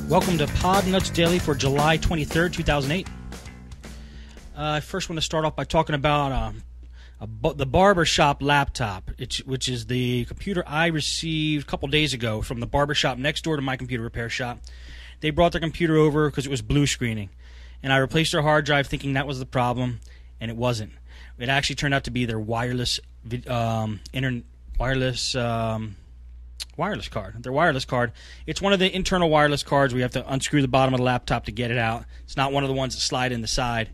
Welcome to Podnutz Daily for July 23rd, 2008. I first want to start off by talking about the Barber shop laptop, which is the computer I received a couple days ago from the Barber shop next door to my computer repair shop. They brought their computer over because it was blue screening, and I replaced their hard drive thinking that was the problem, and it wasn't. It actually turned out to be their wireless card. Their wireless card. It's one of the internal wireless cards where you have to unscrew the bottom of the laptop to get it out. It's not one of the ones that slide in the side.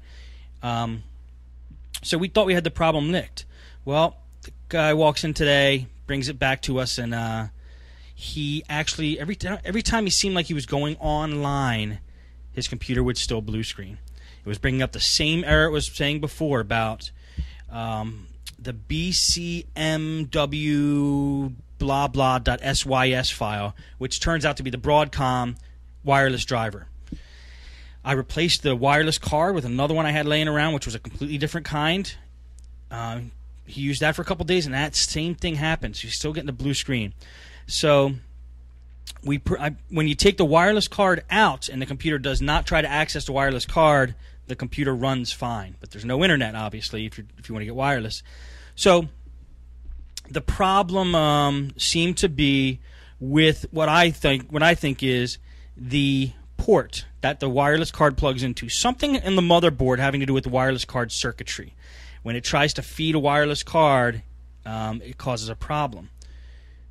So we thought we had the problem licked. Well, the guy walks in today, brings it back to us, and he actually, every time he seemed like he was going online, his computer would still blue screen. It was bringing up the same error it was saying before about the BCMW blah blah.sys file, which turns out to be the Broadcom wireless driver. I replaced the wireless card with another one I had laying around, which was a completely different kind. He used that for a couple days, and that same thing happens. He's still getting the blue screen. So when you take the wireless card out and the computer does not try to access the wireless card, the computer runs fine. But there's no internet, obviously, if you want to get wireless. So the problem seemed to be with what I think is the port that the wireless card plugs into. Something in the motherboard having to do with the wireless card circuitry. When it tries to feed a wireless card, it causes a problem.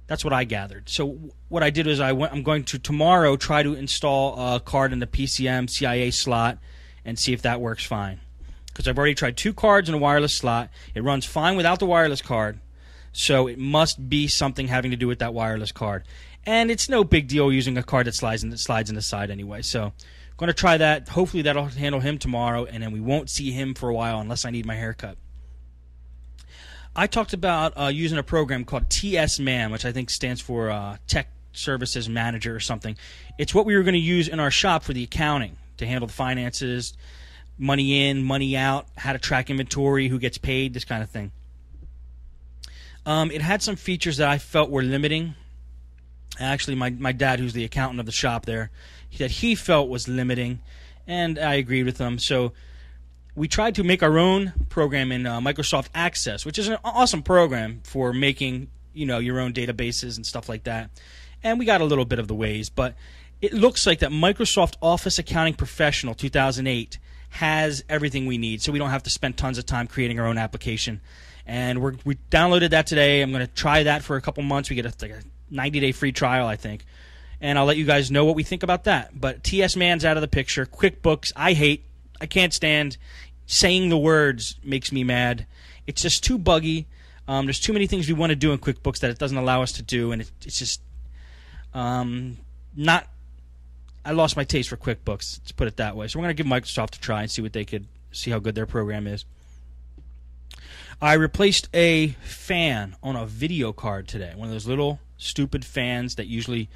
That's what I gathered. So what I did is I'm going to tomorrow try to install a card in the PCM CIA slot and see if that works fine. Because I've already tried 2 cards in a wireless slot. It runs fine without the wireless card. So it must be something having to do with that wireless card. And it's no big deal using a card that slides in the side anyway. So I'm going to try that. Hopefully that'll handle him tomorrow, and then we won't see him for a while unless I need my haircut. I talked about using a program called TS-Man, which I think stands for Tech Services Manager or something. It's what we were going to use in our shop for the accounting, to handle the finances, money in, money out, how to track inventory, who gets paid, this kind of thing. It had some features that I felt were limiting. Actually, my dad, who's the accountant of the shop there, he felt was limiting, and I agreed with him. So we tried to make our own program in Microsoft Access, which is an awesome program for making your own databases and stuff like that. And we got a little bit of the ways, but it looks like that Microsoft Office Accounting Professional 2008 has everything we need, so we don't have to spend tons of time creating our own application. And we downloaded that today. I'm going to try that for a couple months. We get a 90-day free trial, I think. And I'll let you guys know what we think about that. But TS-Man's out of the picture. QuickBooks, I can't stand. Saying the words makes me mad. It's just too buggy. There's too many things we want to do in QuickBooks that it doesn't allow us to do. And it's just not... I lost my taste for QuickBooks, let's put it that way. So we're going to give Microsoft a try and see how good their program is. I replaced a fan on a video card today. One of those little stupid fans that usually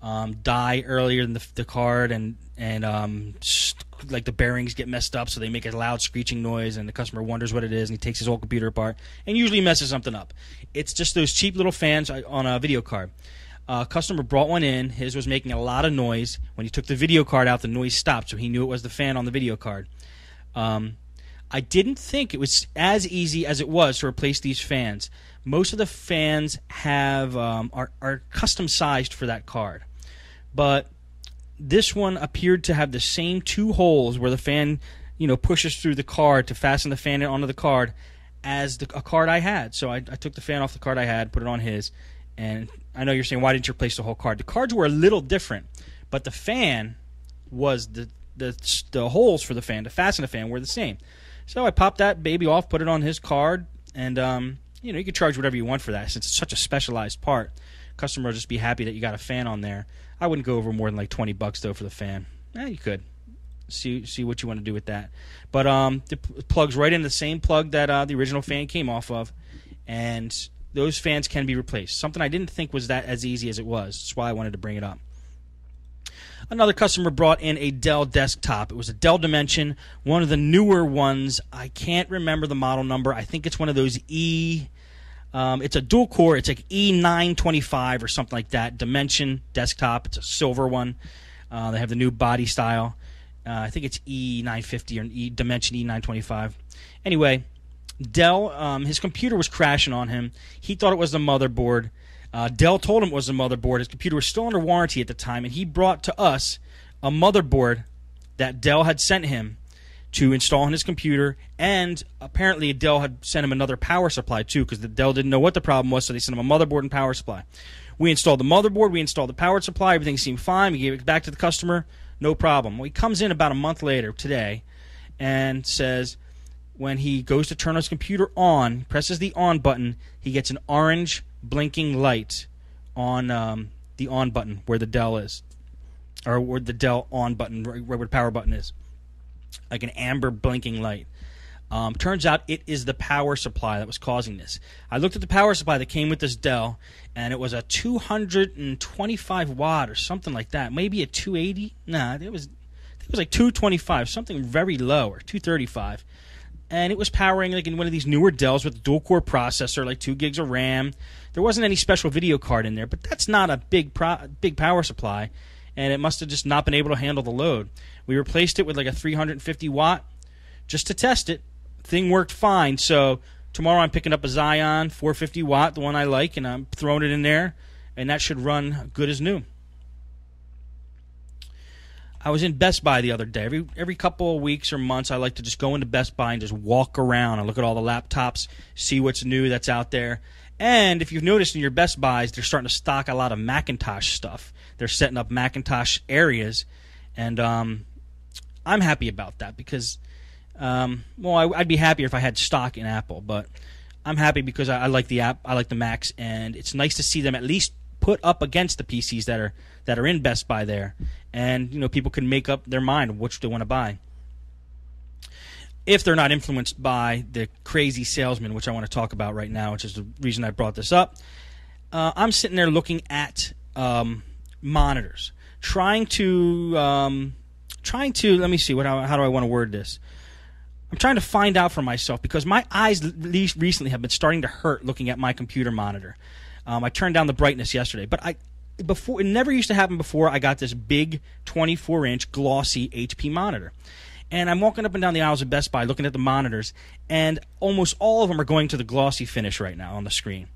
die earlier than the card, and like the bearings get messed up, so they make a loud screeching noise, and the customer wonders what it is, and he takes his whole computer apart and usually messes something up. It's just those cheap little fans on a video card. A customer brought one in. His was making a lot of noise. When he took the video card out, the noise stopped, so he knew it was the fan on the video card. I didn't think it was as easy as it was to replace these fans. Most of the fans are custom sized for that card, but this one appeared to have the same 2 holes where the fan, pushes through the card to fasten the fan onto the card as a card I had. So I took the fan off the card I had, put it on his, and I know you're saying, why didn't you replace the whole card? The cards were a little different, but the fan was the holes for the fan to fasten the fan were the same. So I popped that baby off, put it on his card, and you can charge whatever you want for that since it's such a specialized part. Customer will just be happy that you got a fan on there. I wouldn't go over more than like $20 though for the fan. You could see what you want to do with that. But it plugs right in the same plug that the original fan came off of, and those fans can be replaced. Something I didn't think was that as easy as it was. That's why I wanted to bring it up. Another customer brought in a Dell desktop. It was a Dell Dimension, one of the newer ones. I can't remember the model number. I think it's one of those it's a dual core. It's like E925 or something like that. Dimension desktop. It's a silver one. They have the new body style. I think it's E950 or Dimension E925. Anyway, Dell, his computer was crashing on him. He thought it was the motherboard. Dell told him it was the motherboard. His computer was still under warranty at the time, and he brought to us a motherboard that Dell had sent him to install on his computer, and apparently Dell had sent him another power supply too, because the Dell didn't know what the problem was, so they sent him a motherboard and power supply. We installed the motherboard, we installed the power supply, everything seemed fine, we gave it back to the customer, no problem. Well, he comes in about a month later, today, and says when he goes to turn his computer on, presses the on button, he gets an orange blinking light on the on button where the Dell is, or where the Dell on button, where the power button is. Like an amber blinking light. Turns out it is the power supply that was causing this. I looked at the power supply that came with this Dell, and it was a 225 watt or something like that. Maybe a 280? Nah, it was like 225, something very low, or 235. And it was powering like in one of these newer Dells with a dual-core processor, like 2 gigs of RAM. There wasn't any special video card in there, but that's not a big power supply, and it must have just not been able to handle the load. We replaced it with like a 350 watt just to test it. Thing worked fine, so tomorrow I'm picking up a Xeon 450 watt, the one I like, and I'm throwing it in there, and that should run good as new. I was in Best Buy the other day. Every couple of weeks or months, I like to just go into Best Buy and just walk around and look at all the laptops, see what's new that's out there. And if you've noticed in your Best Buys, they're starting to stock a lot of Macintosh stuff. They're setting up Macintosh areas, and I'm happy about that because, I'd be happier if I had stock in Apple, but I'm happy because I like the app, I like the Macs, and it's nice to see them at least put up against the PCs that are in Best Buy there, and people can make up their mind of which they want to buy. If they're not influenced by the crazy salesman, which I want to talk about right now, which is the reason I brought this up. I'm sitting there looking at monitors, trying to let me see how do I want to word this. I'm trying to find out for myself because my eyes recently have been starting to hurt looking at my computer monitor. I turned down the brightness yesterday, but it never used to happen before. I got this big 24-inch glossy HP monitor. And I'm walking up and down the aisles of Best Buy looking at the monitors, and almost all of them are going to the glossy finish right now on the screen.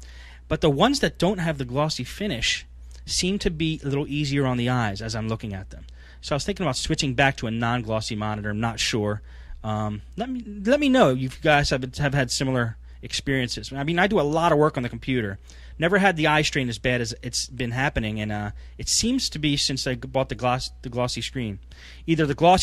But the ones that don't have the glossy finish seem to be a little easier on the eyes as I'm looking at them. So I was thinking about switching back to a non-glossy monitor. I'm not sure. Let me know if you guys have had similar experiences. I mean, I do a lot of work on the computer. Never had the eye strain as bad as it's been happening, and it seems to be since I bought the glossy screen. Either the glossy